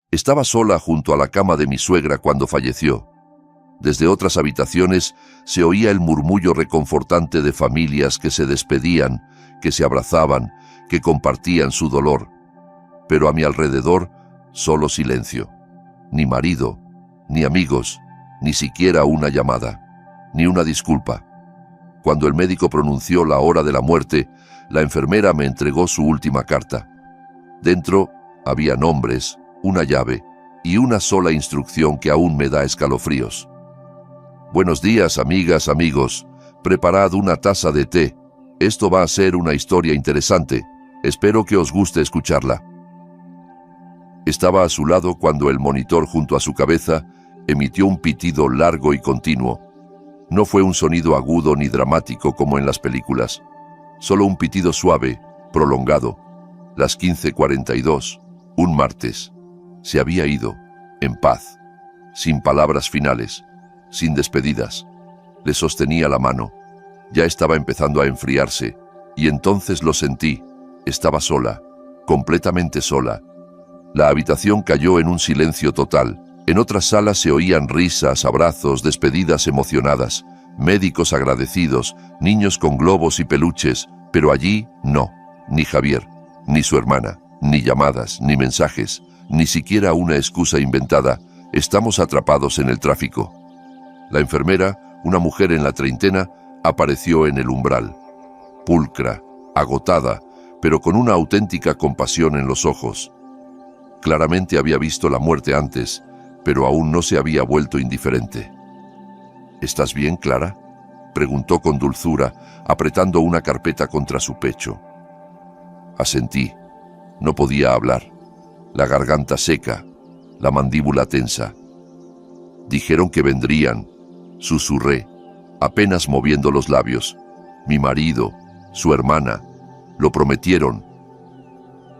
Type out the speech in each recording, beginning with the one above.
Estaba sola junto a la cama de mi suegra cuando falleció. Desde otras habitaciones se oía el murmullo reconfortante de familias que se despedían, que se abrazaban, que compartían su dolor. Pero a mi alrededor, solo silencio. Ni marido, ni amigos, ni siquiera una llamada, ni una disculpa. Cuando el médico pronunció la hora de la muerte, la enfermera me entregó su última carta. Dentro había nombres, una llave y una sola instrucción que aún me da escalofríos. Buenos días, amigas, amigos. Preparad una taza de té. Esto va a ser una historia interesante. Espero que os guste escucharla. Estaba a su lado cuando el monitor junto a su cabeza emitió un pitido largo y continuo. No fue un sonido agudo ni dramático como en las películas. Solo un pitido suave, prolongado. Las 15:42, un martes. Se había ido, en paz, sin palabras finales, sin despedidas. Le sostenía la mano. Ya estaba empezando a enfriarse, y entonces lo sentí. Estaba sola, completamente sola. La habitación cayó en un silencio total. En otras salas se oían risas, abrazos, despedidas emocionadas, médicos agradecidos, niños con globos y peluches, pero allí no, ni Javier, ni su hermana, ni llamadas, ni mensajes, ni siquiera una excusa inventada. Estamos atrapados en el tráfico. La enfermera, una mujer en la treintena, apareció en el umbral. Pulcra, agotada, pero con una auténtica compasión en los ojos. Claramente había visto la muerte antes, pero aún no se había vuelto indiferente. ¿Estás bien, Clara?, preguntó con dulzura, apretando una carpeta contra su pecho. Asentí. No podía hablar. La garganta seca, la mandíbula tensa. Dijeron que vendrían, susurré, apenas moviendo los labios. Mi marido, su hermana, lo prometieron.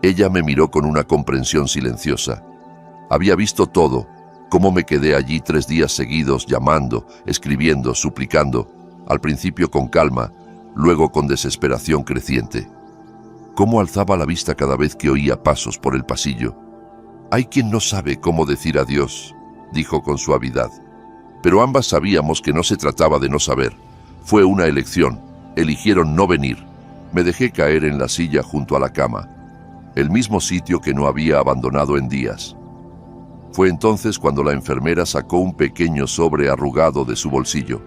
Ella me miró con una comprensión silenciosa. Había visto todo, cómo me quedé allí 3 días seguidos llamando, escribiendo, suplicando, al principio con calma, luego con desesperación creciente. Cómo alzaba la vista cada vez que oía pasos por el pasillo. Hay quien no sabe cómo decir adiós, dijo con suavidad. Pero ambas sabíamos que no se trataba de no saber. Fue una elección. Eligieron no venir. Me dejé caer en la silla junto a la cama, el mismo sitio que no había abandonado en días. Fue entonces cuando la enfermera sacó un pequeño sobre arrugado de su bolsillo.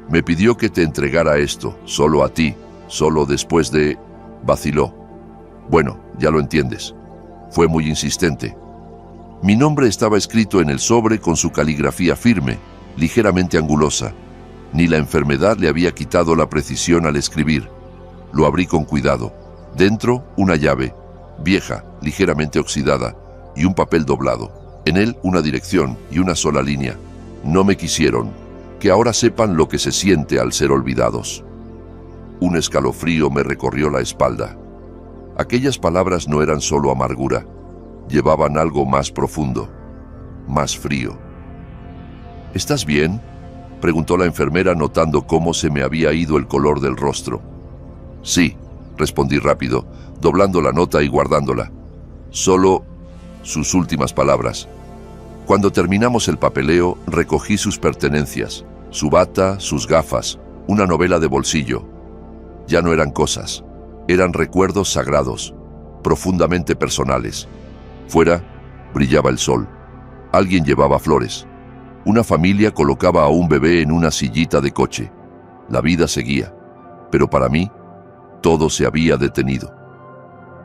Me pidió que te entregara esto, solo a ti, solo después de... Vaciló. Bueno, ya lo entiendes. Fue muy insistente. Mi nombre estaba escrito en el sobre con su caligrafía firme, ligeramente angulosa. Ni la enfermedad le había quitado la precisión al escribir. Lo abrí con cuidado. Dentro, una llave, vieja, ligeramente oxidada, y un papel doblado. En él, una dirección y una sola línea. No me quisieron. Que ahora sepan lo que se siente al ser olvidados. Un escalofrío me recorrió la espalda. Aquellas palabras no eran solo amargura. Llevaban algo más profundo, más frío. ¿Estás bien?, preguntó la enfermera notando cómo se me había ido el color del rostro. Sí, respondí rápido, doblando la nota y guardándola. Solo sus últimas palabras. Cuando terminamos el papeleo, recogí sus pertenencias, su bata, sus gafas, una novela de bolsillo. Ya no eran cosas, eran recuerdos sagrados, profundamente personales. Fuera brillaba el sol. Alguien llevaba flores. Una familia colocaba a un bebé en una sillita de coche. La vida seguía, pero para mí, todo se había detenido.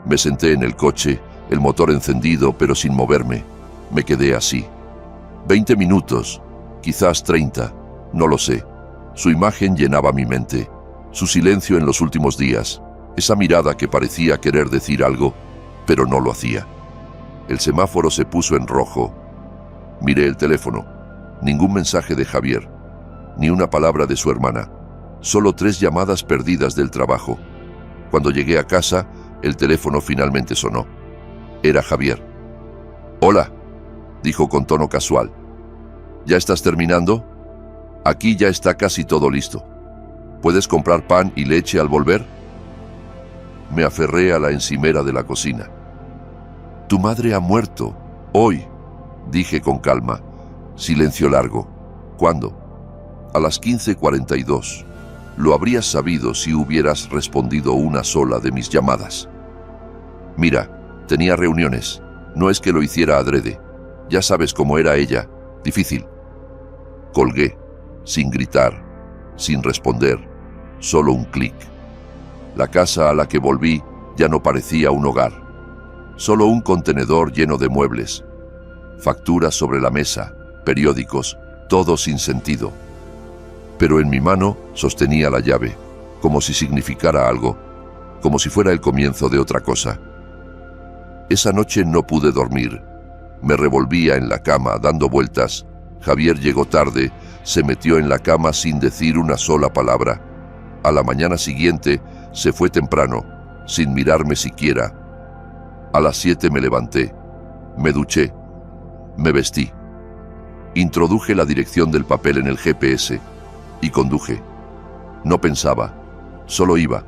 Me senté en el coche, el motor encendido pero sin moverme. Me quedé así. 20 minutos, quizás 30, no lo sé. Su imagen llenaba mi mente. Su silencio en los últimos días, esa mirada que parecía querer decir algo, pero no lo hacía. El semáforo se puso en rojo. Miré el teléfono. Ningún mensaje de Javier, ni una palabra de su hermana. Solo 3 llamadas perdidas del trabajo. Cuando llegué a casa, el teléfono finalmente sonó. Era Javier. «Hola», dijo con tono casual. «¿Ya estás terminando? Aquí ya está casi todo listo. ¿Puedes comprar pan y leche al volver?» Me aferré a la encimera de la cocina. «Tu madre ha muerto», Hoy, dije con calma. Silencio largo. ¿Cuándo? A las 15:42. Lo habrías sabido si hubieras respondido una sola de mis llamadas. Mira, tenía reuniones. No es que lo hiciera adrede. Ya sabes cómo era ella. Difícil. Colgué, sin gritar, sin responder, solo un clic. La casa a la que volví ya no parecía un hogar. Solo un contenedor lleno de muebles. Facturas sobre la mesa, periódicos, todo sin sentido. Pero en mi mano sostenía la llave, como si significara algo, como si fuera el comienzo de otra cosa. Esa noche no pude dormir. Me revolvía en la cama, dando vueltas. Javier llegó tarde, se metió en la cama sin decir una sola palabra. A la mañana siguiente se fue temprano, sin mirarme siquiera. A las 7 me levanté, me duché, me vestí. Introduje la dirección del papel en el GPS y conduje. No pensaba, solo iba.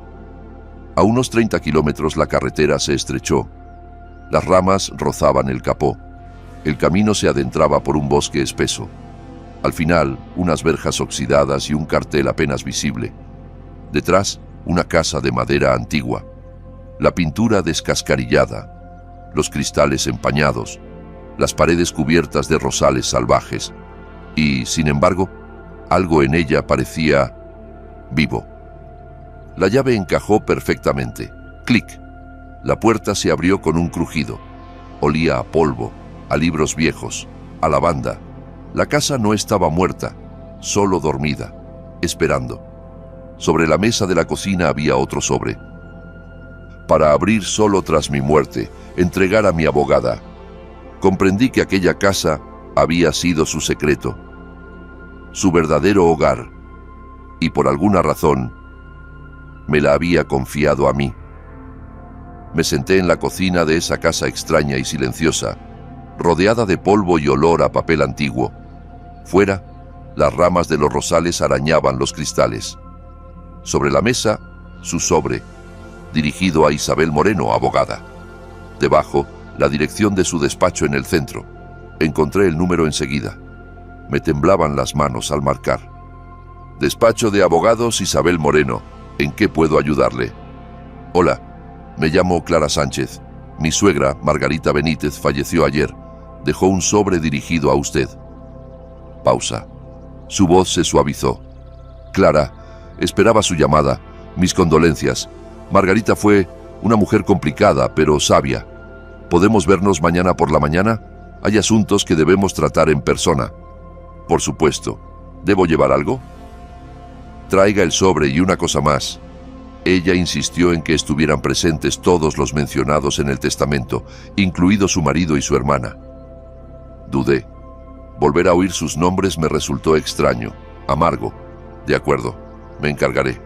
A unos 30 kilómetros la carretera se estrechó. Las ramas rozaban el capó. El camino se adentraba por un bosque espeso. Al final, unas verjas oxidadas y un cartel apenas visible. Detrás, una casa de madera antigua. La pintura descascarillada, los cristales empañados, las paredes cubiertas de rosales salvajes. Y, sin embargo, algo en ella parecía vivo. La llave encajó perfectamente. ¡Clic! La puerta se abrió con un crujido. Olía a polvo, a libros viejos, a lavanda. La casa no estaba muerta, solo dormida, esperando. Sobre la mesa de la cocina había otro sobre. Para abrir solo tras mi muerte, entregar a mi abogada. Comprendí que aquella casa había sido su secreto, su verdadero hogar, y por alguna razón me la había confiado a mí. Me senté en la cocina de esa casa extraña y silenciosa, rodeada de polvo y olor a papel antiguo. Fuera, las ramas de los rosales arañaban los cristales. Sobre la mesa, su sobre, dirigido a Isabel Moreno, abogada. Debajo, la dirección de su despacho en el centro. Encontré el número enseguida. Me temblaban las manos al marcar. Despacho de abogados Isabel Moreno. ¿En qué puedo ayudarle? Hola, me llamo Clara Sánchez. Mi suegra, Margarita Benítez, falleció ayer. Dejó un sobre dirigido a usted. Pausa. Su voz se suavizó. Clara, esperaba su llamada. Mis condolencias. Margarita fue una mujer complicada, pero sabia. ¿Podemos vernos mañana por la mañana? Hay asuntos que debemos tratar en persona. Por supuesto. ¿Debo llevar algo? Traiga el sobre y una cosa más. Ella insistió en que estuvieran presentes todos los mencionados en el testamento, incluido su marido y su hermana. Dudé. Volver a oír sus nombres me resultó extraño, amargo. De acuerdo, me encargaré.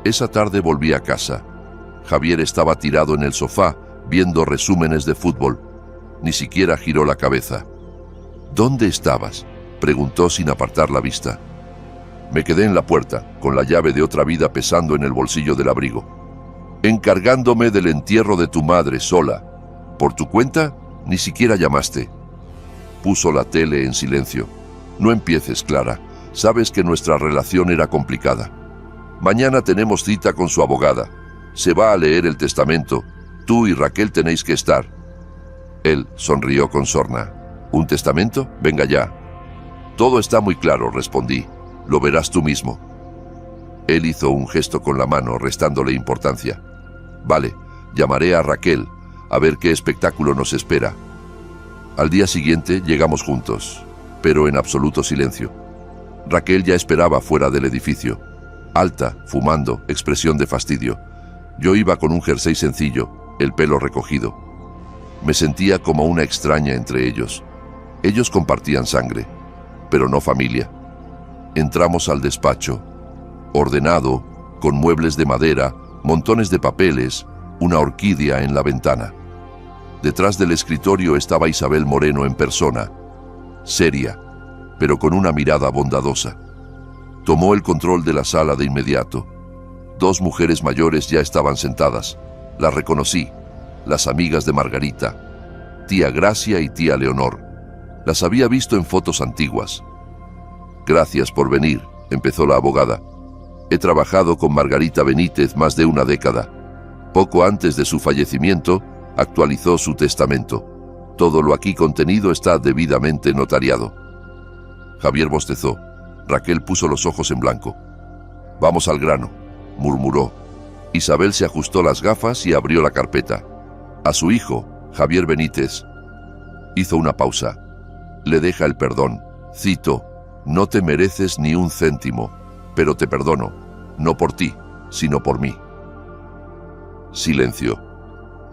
Esa tarde volví a casa. Javier estaba tirado en el sofá, viendo resúmenes de fútbol. Ni siquiera giró la cabeza. ¿Dónde estabas?, preguntó sin apartar la vista. Me quedé en la puerta, con la llave de otra vida pesando en el bolsillo del abrigo. Encargándome del entierro de tu madre sola. Por tu cuenta, ni siquiera llamaste. Puso la tele en silencio. No empieces, Clara. Sabes que nuestra relación era complicada. Mañana tenemos cita con su abogada. Se va a leer el testamento. Tú y Raquel tenéis que estar. Él sonrió con sorna. ¿Un testamento? Venga ya. Todo está muy claro, respondí. Lo verás tú mismo. Él hizo un gesto con la mano, restándole importancia. Vale, llamaré a Raquel, a ver qué espectáculo nos espera. Al día siguiente llegamos juntos, pero en absoluto silencio. Raquel ya esperaba fuera del edificio. Alta, fumando, expresión de fastidio. Yo iba con un jersey sencillo, el pelo recogido. Me sentía como una extraña entre ellos. Ellos compartían sangre, pero no familia. Entramos al despacho, ordenado, con muebles de madera, montones de papeles, una orquídea en la ventana. Detrás del escritorio estaba Isabel Moreno en persona, seria, pero con una mirada bondadosa. Tomó el control de la sala de inmediato. 2 mujeres mayores ya estaban sentadas. Las reconocí, las amigas de Margarita. tía Gracia y tía Leonor. Las había visto en fotos antiguas. Gracias por venir, empezó la abogada. He trabajado con Margarita Benítez más de una década. Poco antes de su fallecimiento, actualizó su testamento. Todo lo aquí contenido está debidamente notariado. Javier bostezó. Raquel puso los ojos en blanco. Vamos al grano, murmuró. Isabel se ajustó las gafas y abrió la carpeta. A su hijo, Javier Benítez. Hizo una pausa. Le deja el perdón. Cito, no te mereces ni un céntimo, pero te perdono, no por ti, sino por mí. Silencio.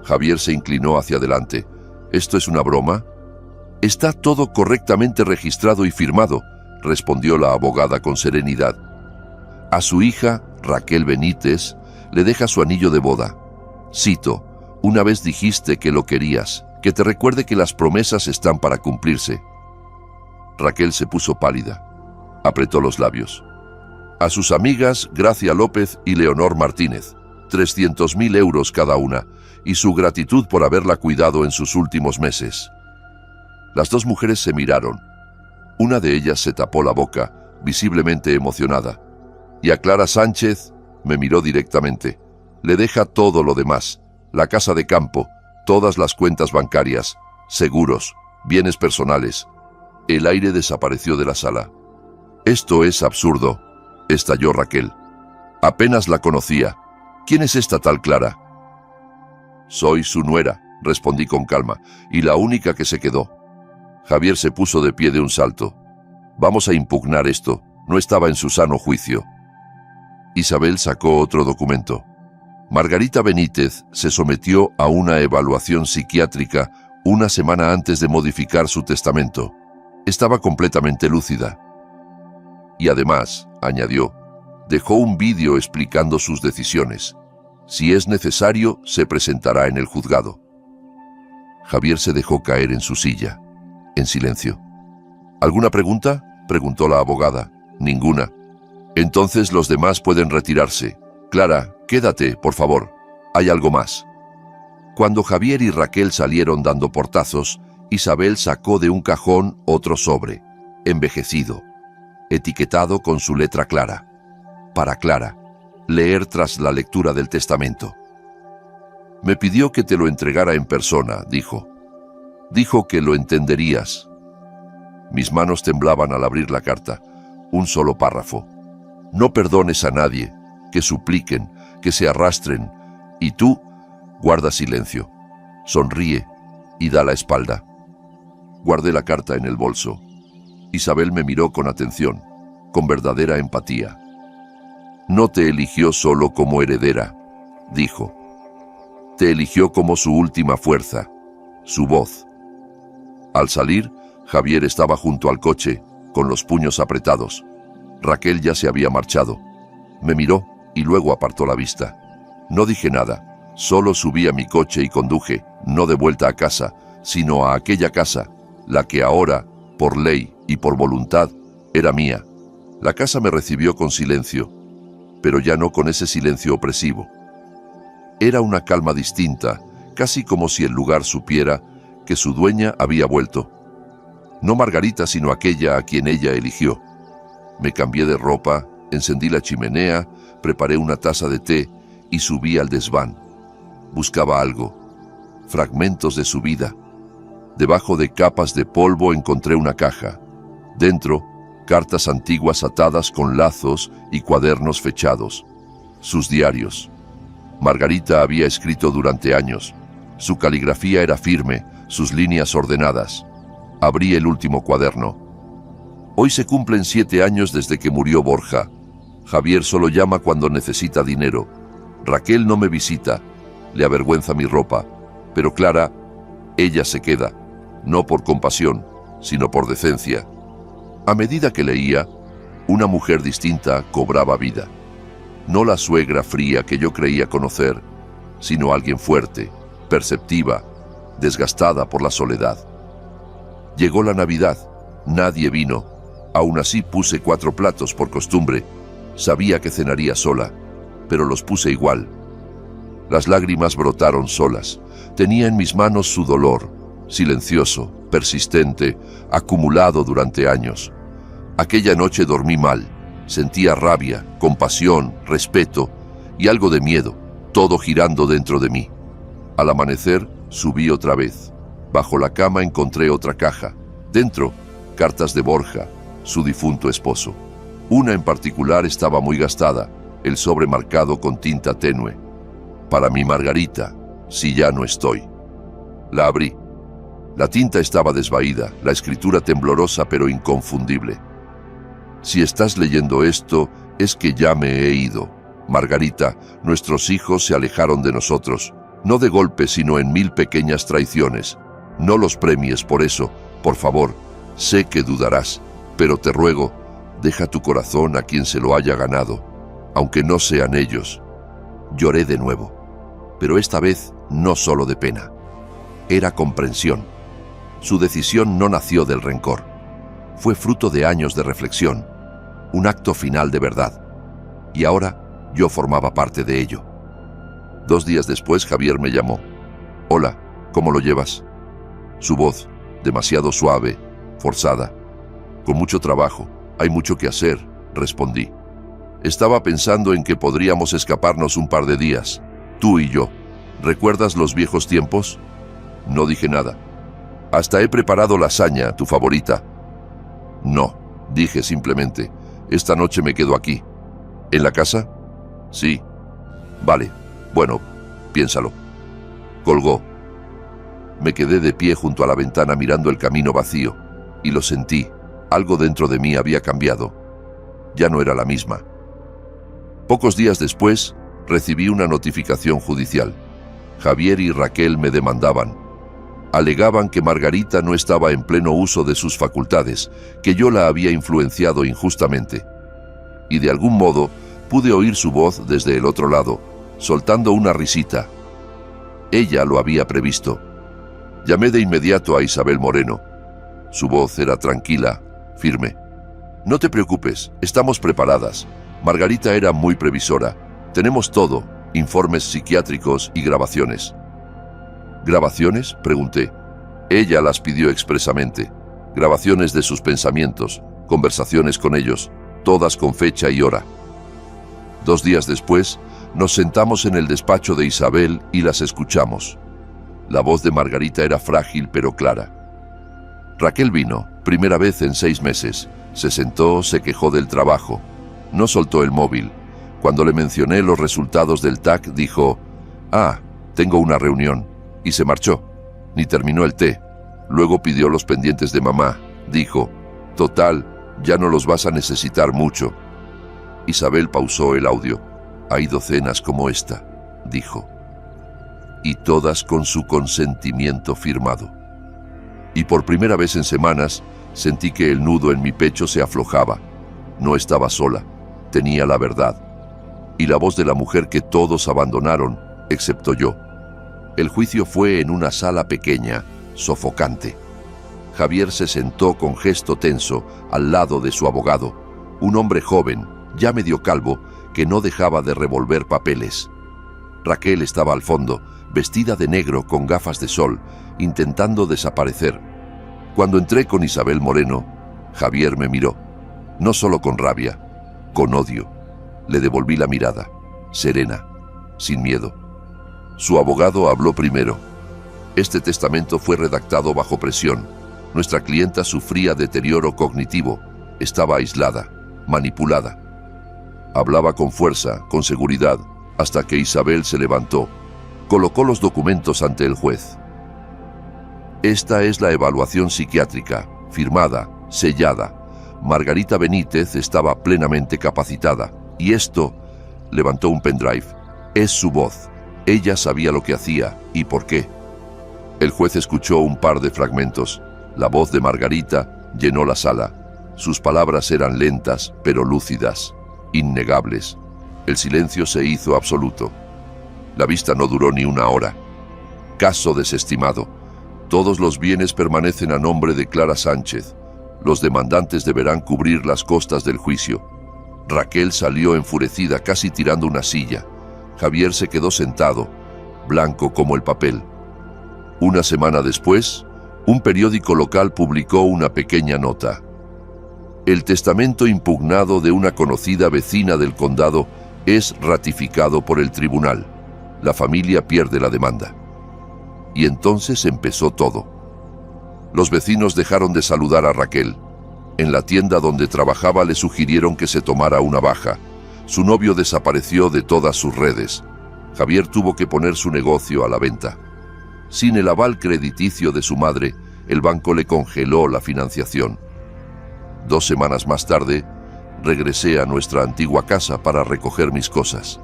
Javier se inclinó hacia adelante. ¿Esto es una broma? Está todo correctamente registrado y firmado, respondió la abogada con serenidad. A su hija, Raquel Benítez, le deja su anillo de boda. Cito, una vez dijiste que lo querías, que te recuerde que las promesas están para cumplirse. Raquel se puso pálida. Apretó los labios. A sus amigas, Gracia López y Leonor Martínez, 300.000 euros cada una, y su gratitud por haberla cuidado en sus últimos meses. Las dos mujeres se miraron. Una de ellas se tapó la boca, visiblemente emocionada. Y a Clara Sánchez me miró directamente. Le deja todo lo demás, la casa de campo, todas las cuentas bancarias, seguros, bienes personales. El aire desapareció de la sala. Esto es absurdo, estalló Raquel. Apenas la conocía. ¿Quién es esta tal Clara? Soy su nuera, respondí con calma, y la única que se quedó. Javier se puso de pie de un salto. Vamos a impugnar esto, no estaba en su sano juicio. Isabel sacó otro documento. Margarita Benítez se sometió a una evaluación psiquiátrica una semana antes de modificar su testamento. Estaba completamente lúcida. Y además, añadió, dejó un vídeo explicando sus decisiones. Si es necesario, se presentará en el juzgado. Javier se dejó caer en su silla, en silencio. ¿Alguna pregunta?, preguntó la abogada. Ninguna. Entonces los demás pueden retirarse. Clara, quédate, por favor. Hay algo más. Cuando Javier y Raquel salieron dando portazos, Isabel sacó de un cajón otro sobre, envejecido, etiquetado con su letra Clara. Para Clara, leer tras la lectura del testamento. Me pidió que te lo entregara en persona, dijo. Dijo que lo entenderías. Mis manos temblaban al abrir la carta. Un solo párrafo. No perdones a nadie, que supliquen, que se arrastren, y tú guarda silencio, sonríe y da la espalda. Guardé la carta en el bolso. Isabel me miró con atención, con verdadera empatía. No te eligió solo como heredera, dijo. Te eligió como su última fuerza, su voz. Al salir, Javier estaba junto al coche, con los puños apretados. Raquel ya se había marchado. Me miró y luego apartó la vista. No dije nada, solo subí a mi coche y conduje, no de vuelta a casa, sino a aquella casa, la que ahora, por ley y por voluntad, era mía. La casa me recibió con silencio, pero ya no con ese silencio opresivo. Era una calma distinta, casi como si el lugar supiera que su dueña había vuelto. No Margarita, sino aquella a quien ella eligió. Me cambié de ropa, encendí la chimenea, preparé una taza de té y subí al desván. Buscaba algo, fragmentos de su vida. Debajo de capas de polvo encontré una caja. Dentro, cartas antiguas atadas con lazos y cuadernos fechados. Sus diarios. Margarita había escrito durante años. Su caligrafía era firme, sus líneas ordenadas. Abrí el último cuaderno. Hoy se cumplen 7 años desde que murió Borja. Javier solo llama cuando necesita dinero. Raquel no me visita. Le avergüenza mi ropa. Pero Clara, ella se queda. No por compasión, sino por decencia. A medida que leía, una mujer distinta cobraba vida. No la suegra fría que yo creía conocer, sino alguien fuerte, perceptiva, desgastada por la soledad. Llegó la Navidad, nadie vino. Aún así puse 4 platos por costumbre. Sabía que cenaría sola, pero los puse igual. Las lágrimas brotaron solas. Tenía en mis manos su dolor, silencioso, persistente, acumulado durante años. Aquella noche dormí mal. Sentía rabia, compasión, respeto y algo de miedo, todo girando dentro de mí. Al amanecer, subí otra vez. Bajo la cama encontré otra caja. Dentro, cartas de Borja, su difunto esposo. Una en particular estaba muy gastada, el sobre marcado con tinta tenue. Para mi Margarita, si ya no estoy. La abrí. La tinta estaba desvaída, la escritura temblorosa pero inconfundible. Si estás leyendo esto, es que ya me he ido. Margarita, nuestros hijos se alejaron de nosotros, no de golpe, sino en 1000 pequeñas traiciones. No los premies por eso, por favor. Sé que dudarás, pero te ruego, deja tu corazón a quien se lo haya ganado, aunque no sean ellos. Lloré de nuevo, pero esta vez no solo de pena. Era comprensión. Su decisión no nació del rencor. Fue fruto de años de reflexión, un acto final de verdad. Y ahora yo formaba parte de ello. 2 días después Javier me llamó. Hola, ¿cómo lo llevas? Su voz, demasiado suave, forzada. Con mucho trabajo, hay mucho que hacer, respondí. Estaba pensando en que podríamos escaparnos un par de días, tú y yo. ¿Recuerdas los viejos tiempos? No dije nada. Hasta he preparado lasaña, tu favorita. No, dije simplemente. Esta noche me quedo aquí. ¿En la casa? Sí. Vale, bueno, piénsalo. Colgó. Me quedé de pie junto a la ventana mirando el camino vacío, y lo sentí. Algo dentro de mí había cambiado. Ya no era la misma. Pocos días después, recibí una notificación judicial. Javier y Raquel me demandaban. Alegaban que Margarita no estaba en pleno uso de sus facultades, que yo la había influenciado injustamente. Y de algún modo pude oír su voz desde el otro lado, soltando una risita. Ella lo había previsto. Llamé de inmediato a Isabel Moreno. Su voz era tranquila, firme. No te preocupes, estamos preparadas. Margarita era muy previsora. Tenemos todo, informes psiquiátricos y grabaciones. ¿Grabaciones?, pregunté. Ella las pidió expresamente. Grabaciones de sus pensamientos, conversaciones con ellos, todas con fecha y hora. 2 días después, nos sentamos en el despacho de Isabel y las escuchamos. La voz de Margarita era frágil pero clara. Raquel vino, primera vez en 6 meses. Se sentó, se quejó del trabajo. No soltó el móvil. Cuando le mencioné los resultados del TAC, dijo, tengo una reunión. Y se marchó. Ni terminó el té. Luego pidió los pendientes de mamá. Dijo, total, ya no los vas a necesitar mucho. Isabel pausó el audio. Hay docenas como esta, dijo. Y todas con su consentimiento firmado. Y por primera vez en semanas, sentí que el nudo en mi pecho se aflojaba. No estaba sola. Tenía la verdad. Y la voz de la mujer que todos abandonaron, excepto yo. El juicio fue en una sala pequeña, sofocante. Javier se sentó con gesto tenso al lado de su abogado, un hombre joven, ya medio calvo, que no dejaba de revolver papeles. Raquel estaba al fondo, vestida de negro con gafas de sol, intentando desaparecer. Cuando entré con Isabel Moreno, Javier me miró, no solo con rabia, con odio. Le devolví la mirada, serena, sin miedo. Su abogado habló primero. Este testamento fue redactado bajo presión. Nuestra clienta sufría deterioro cognitivo. Estaba aislada, manipulada. Hablaba con fuerza, con seguridad, hasta que Isabel se levantó. Colocó los documentos ante el juez. Esta es la evaluación psiquiátrica, firmada, sellada. Margarita Benítez estaba plenamente capacitada. Y esto, levantó un pendrive, es su voz. Ella sabía lo que hacía y por qué. El juez escuchó un par de fragmentos. La voz de Margarita llenó la sala. Sus palabras eran lentas, pero lúcidas, innegables. El silencio se hizo absoluto. La vista no duró ni 1 hora. Caso desestimado. Todos los bienes permanecen a nombre de Clara Sánchez. Los demandantes deberán cubrir las costas del juicio. Raquel salió enfurecida, casi tirando una silla. Javier se quedó sentado, blanco como el papel. 1 semana después, Un periódico local publicó una pequeña nota. El testamento impugnado de una conocida vecina del condado es ratificado por el tribunal. La familia pierde la demanda. Y entonces empezó todo. Los vecinos dejaron de saludar a Raquel. En la tienda donde trabajaba le sugirieron que se tomara una baja. Su novio desapareció de todas sus redes. Javier tuvo que poner su negocio a la venta. Sin el aval crediticio de su madre, el banco le congeló la financiación. 2 semanas más tarde, regresé a nuestra antigua casa para recoger mis cosas.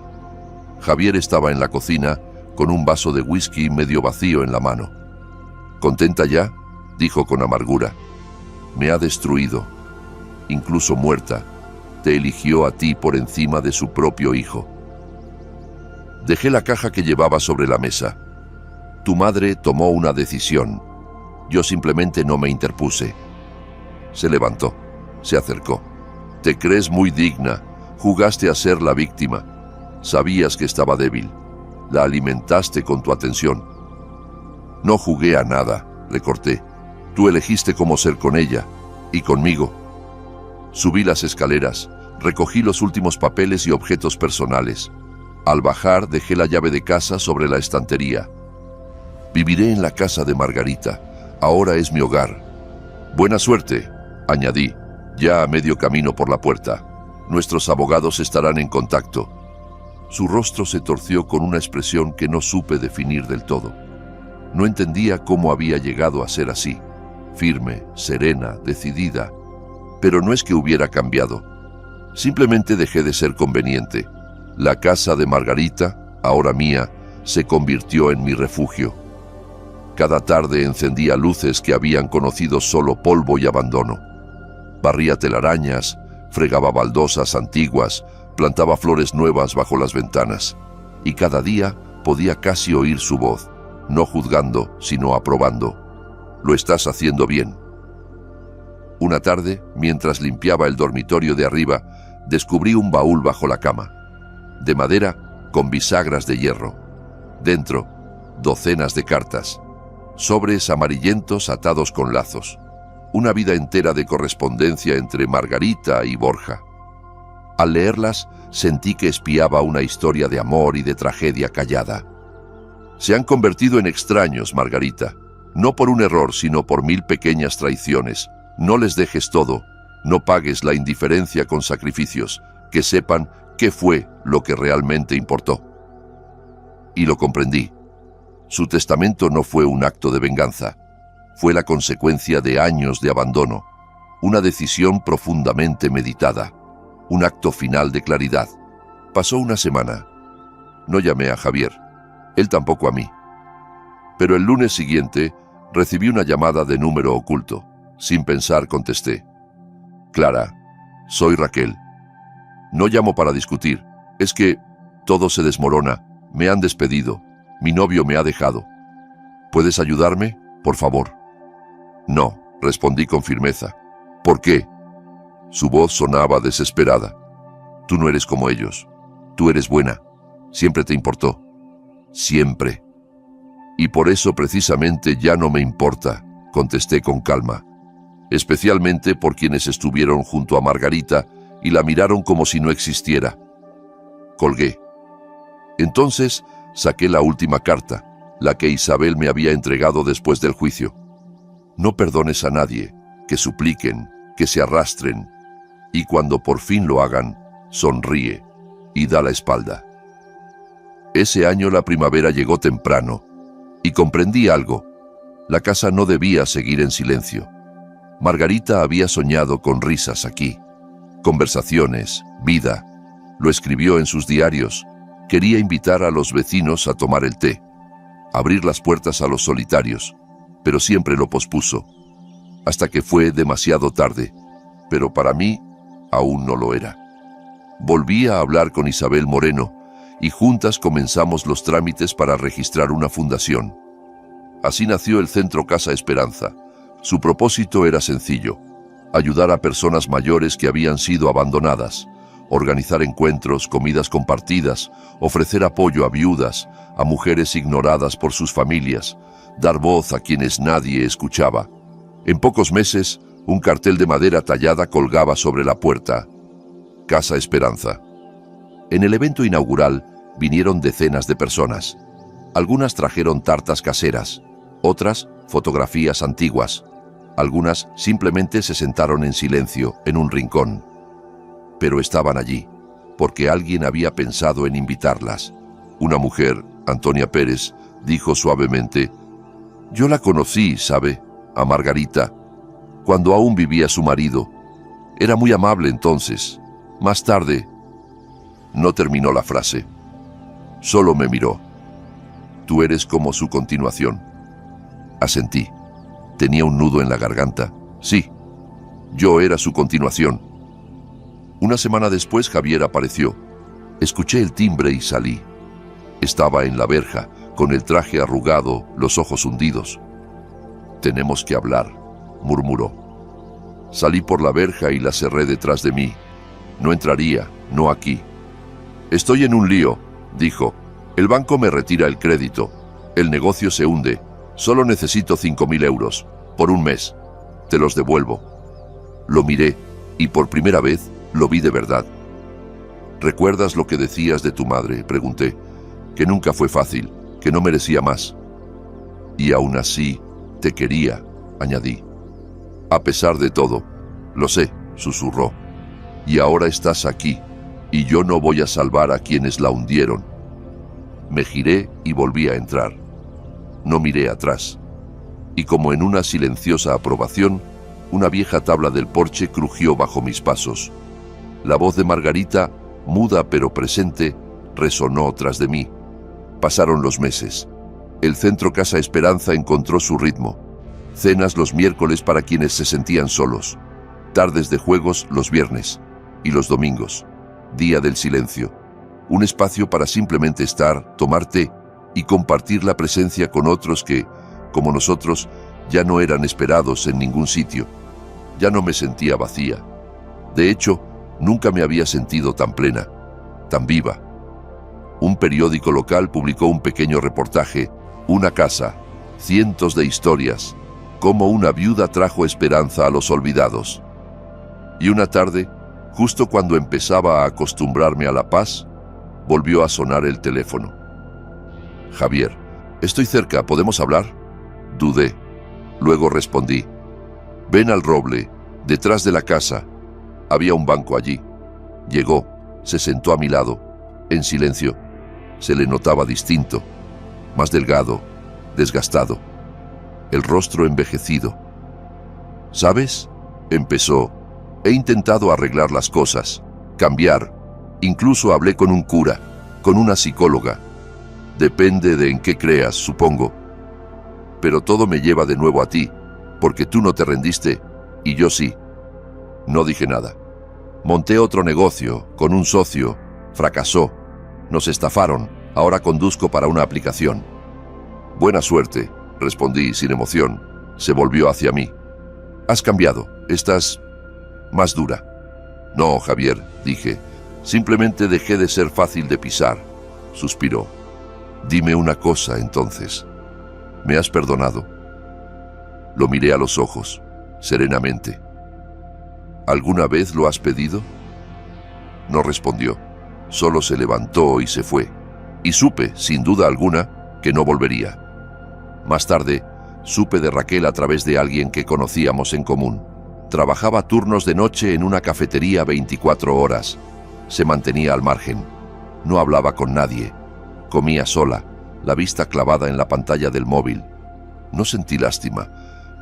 Javier estaba en la cocina con un vaso de whisky medio vacío en la mano. ¿Contenta ya?, dijo con amargura. Me ha destruido. Incluso muerta, te eligió a ti por encima de su propio hijo. Dejé la caja que llevaba sobre la mesa. Tu madre tomó una decisión. Yo simplemente no me interpuse. Se levantó, se acercó. Te crees muy digna, jugaste a ser la víctima. Sabías que estaba débil. La alimentaste con tu atención. No jugué a nada, le corté. Tú elegiste cómo ser con ella y conmigo. Subí las escaleras, recogí los últimos papeles y objetos personales. Al bajar dejé la llave de casa sobre la estantería. Viviré en la casa de Margarita. Ahora es mi hogar. Buena suerte, añadí, ya a medio camino por la puerta. Nuestros abogados estarán en contacto. Su rostro se torció con una expresión que no supe definir del todo. No entendía cómo había llegado a ser así, firme, serena, decidida. Pero no es que hubiera cambiado. Simplemente dejé de ser conveniente. La casa de Margarita, ahora mía, se convirtió en mi refugio. Cada tarde encendía luces que habían conocido solo polvo y abandono. Barría telarañas, fregaba baldosas antiguas, plantaba flores nuevas bajo las ventanas. Y cada día podía casi oír su voz, no juzgando, sino aprobando. Lo estás haciendo bien. Una tarde, mientras limpiaba el dormitorio de arriba, descubrí un baúl bajo la cama. De madera, con bisagras de hierro. Dentro, docenas de cartas. Sobres amarillentos atados con lazos. Una vida entera de correspondencia entre Margarita y Borja. Al leerlas, sentí que espiaba una historia de amor y de tragedia callada. Se han convertido en extraños, Margarita. No por un error, sino por 1000 pequeñas traiciones. No les dejes todo. No pagues la indiferencia con sacrificios. Que sepan qué fue lo que realmente importó. Y lo comprendí. Su testamento no fue un acto de venganza. Fue la consecuencia de años de abandono. Una decisión profundamente meditada. Un acto final de claridad. Pasó una semana. No llamé a Javier. Él tampoco a mí. Pero el lunes siguiente recibí una llamada de número oculto. Sin pensar contesté. Clara, soy Raquel. No llamo para discutir. Es que todo se desmorona. Me han despedido. Mi novio me ha dejado. ¿Puedes ayudarme, por favor? No, respondí con firmeza. ¿Por qué? Su voz sonaba desesperada. Tú no eres como ellos. Tú eres buena. Siempre te importó. Siempre. Y por eso precisamente ya no me importa, contesté con calma. Especialmente por quienes estuvieron junto a Margarita y la miraron como si no existiera. Colgué. Entonces saqué la última carta, la que Isabel me había entregado después del juicio. No perdones a nadie, que supliquen, que se arrastren, y cuando por fin lo hagan, sonríe y da la espalda. Ese año la primavera llegó temprano, y comprendí algo. La casa no debía seguir en silencio. Margarita había soñado con risas aquí, conversaciones, vida. Lo escribió en sus diarios. Quería invitar a los vecinos a tomar el té, abrir las puertas a los solitarios, pero siempre lo pospuso, hasta que fue demasiado tarde, pero para mí aún no lo era. Volví a hablar con Isabel Moreno y juntas comenzamos los trámites para registrar una fundación. Así nació el Centro Casa Esperanza. Su propósito era sencillo: ayudar a personas mayores que habían sido abandonadas, organizar encuentros, comidas compartidas, ofrecer apoyo a viudas, a mujeres ignoradas por sus familias, dar voz a quienes nadie escuchaba. En pocos meses, un cartel de madera tallada colgaba sobre la puerta: Casa Esperanza. En el evento inaugural vinieron decenas de personas. Algunas trajeron tartas caseras, otras fotografías antiguas. Algunas simplemente se sentaron en silencio en un rincón. Pero estaban allí, porque alguien había pensado en invitarlas. Una mujer, Antonia Pérez, dijo suavemente: «Yo la conocí, ¿sabe? A Margarita, cuando aún vivía su marido. Era muy amable entonces. Más tarde...». No terminó la frase. Solo me miró. «Tú eres como su continuación». Asentí. Tenía un nudo en la garganta. Sí, yo era su continuación. Una semana después Javier apareció. Escuché el timbre y salí. Estaba en la verja, con el traje arrugado, los ojos hundidos. «Tenemos que hablar», murmuró. Salí por la verja y la cerré detrás de mí. No entraría, no aquí. «Estoy en un lío», dijo. «El banco me retira el crédito. El negocio se hunde. Solo necesito 5.000 euros, por un mes. Te los devuelvo». Lo miré y por primera vez lo vi de verdad. «¿Recuerdas lo que decías de tu madre?», pregunté. «Que nunca fue fácil, que no merecía más». «Y aún así, te quería», añadí. «A pesar de todo». «Lo sé», susurró. «Y ahora estás aquí, y yo no voy a salvar a quienes la hundieron». Me giré y volví a entrar. No miré atrás. Y como en una silenciosa aprobación, una vieja tabla del porche crujió bajo mis pasos. La voz de Margarita, muda pero presente, resonó tras de mí. Pasaron los meses. El centro Casa Esperanza encontró su ritmo. Cenas los miércoles para quienes se sentían solos. Tardes de juegos los viernes. Y los domingos. Día del silencio. Un espacio para simplemente estar, tomar té y compartir la presencia con otros que, como nosotros, ya no eran esperados en ningún sitio. Ya no me sentía vacía. De hecho, nunca me había sentido tan plena, tan viva. Un periódico local publicó un pequeño reportaje: «Una casa, cientos de historias, cómo una viuda trajo esperanza a los olvidados». Y una tarde, justo cuando empezaba a acostumbrarme a la paz, volvió a sonar el teléfono. «Javier, estoy cerca, ¿podemos hablar?». Dudé. Luego respondí: «Ven al roble, detrás de la casa». Había un banco allí. Llegó, se sentó a mi lado, en silencio. Se le notaba distinto, más delgado, desgastado, el rostro envejecido. «¿Sabes?», empezó. «He intentado arreglar las cosas, cambiar. Incluso hablé con un cura, con una psicóloga. Depende de en qué creas, supongo. Pero todo me lleva de nuevo a ti, porque tú no te rendiste, y yo sí». No dije nada. «Monté otro negocio, con un socio. Fracasó. Nos estafaron. Ahora conduzco para una aplicación». «Buena suerte», respondí sin emoción. Se volvió hacia mí. «Has cambiado. Estás más dura». «No, Javier», dije. «Simplemente dejé de ser fácil de pisar». Suspiró. «Dime una cosa, entonces. ¿Me has perdonado?». Lo miré a los ojos, serenamente. «¿Alguna vez lo has pedido?». No respondió. Solo se levantó y se fue. Y supe, sin duda alguna, que no volvería. Más tarde, supe de Raquel a través de alguien que conocíamos en común. Trabajaba turnos de noche en una cafetería 24 horas. Se mantenía al margen. No hablaba con nadie. Comía sola, la vista clavada en la pantalla del móvil. No sentí lástima,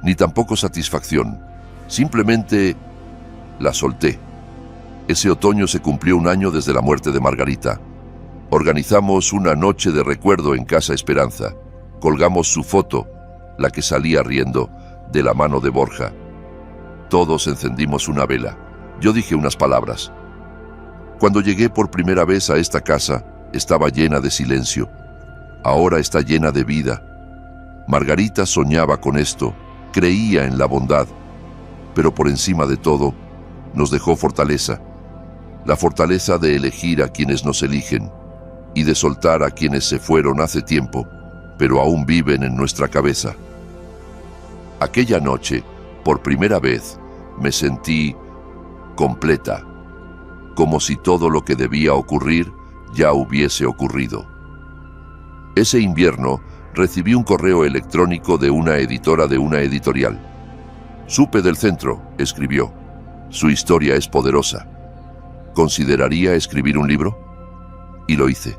ni tampoco satisfacción. Simplemente la solté. Ese otoño se cumplió un año desde la muerte de Margarita. Organizamos una noche de recuerdo en Casa Esperanza. Colgamos su foto, la que salía riendo, de la mano de Borja. Todos encendimos una vela. Yo dije unas palabras. Cuando llegué por primera vez a esta casa, estaba llena de silencio. Ahora está llena de vida. Margarita soñaba con esto, creía en la bondad, pero por encima de todo, nos dejó fortaleza. La fortaleza de elegir a quienes nos eligen y de soltar a quienes se fueron hace tiempo, pero aún viven en nuestra cabeza. Aquella noche, por primera vez, me sentí completa, como si todo lo que debía ocurrir ya hubiese ocurrido. Ese invierno recibí un correo electrónico de una editora de una editorial. Supe del centro, escribió. Su historia es poderosa. ¿Consideraría escribir un libro? Y lo hice.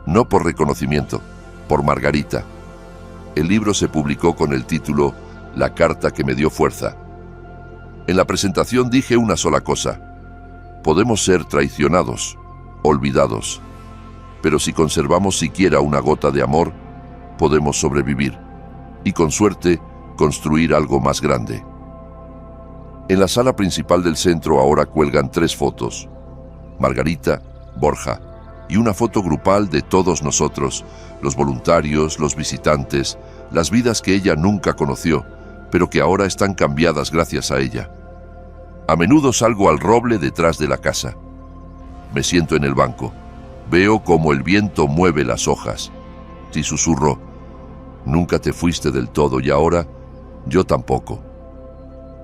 No por reconocimiento, por Margarita. El libro se publicó con el título La carta que me dio fuerza. En la presentación dije una sola cosa: podemos ser traicionados, olvidados, pero si conservamos siquiera una gota de amor, podemos sobrevivir y, con suerte, construir algo más grande. En la sala principal del centro ahora cuelgan 3 fotos: Margarita, Borja y una foto grupal de todos nosotros, los voluntarios, los visitantes, las vidas que ella nunca conoció, pero que ahora están cambiadas gracias a ella. A menudo salgo al roble detrás de la casa. Me siento en el banco. Veo cómo el viento mueve las hojas. Y susurro: nunca te fuiste del todo y ahora yo tampoco.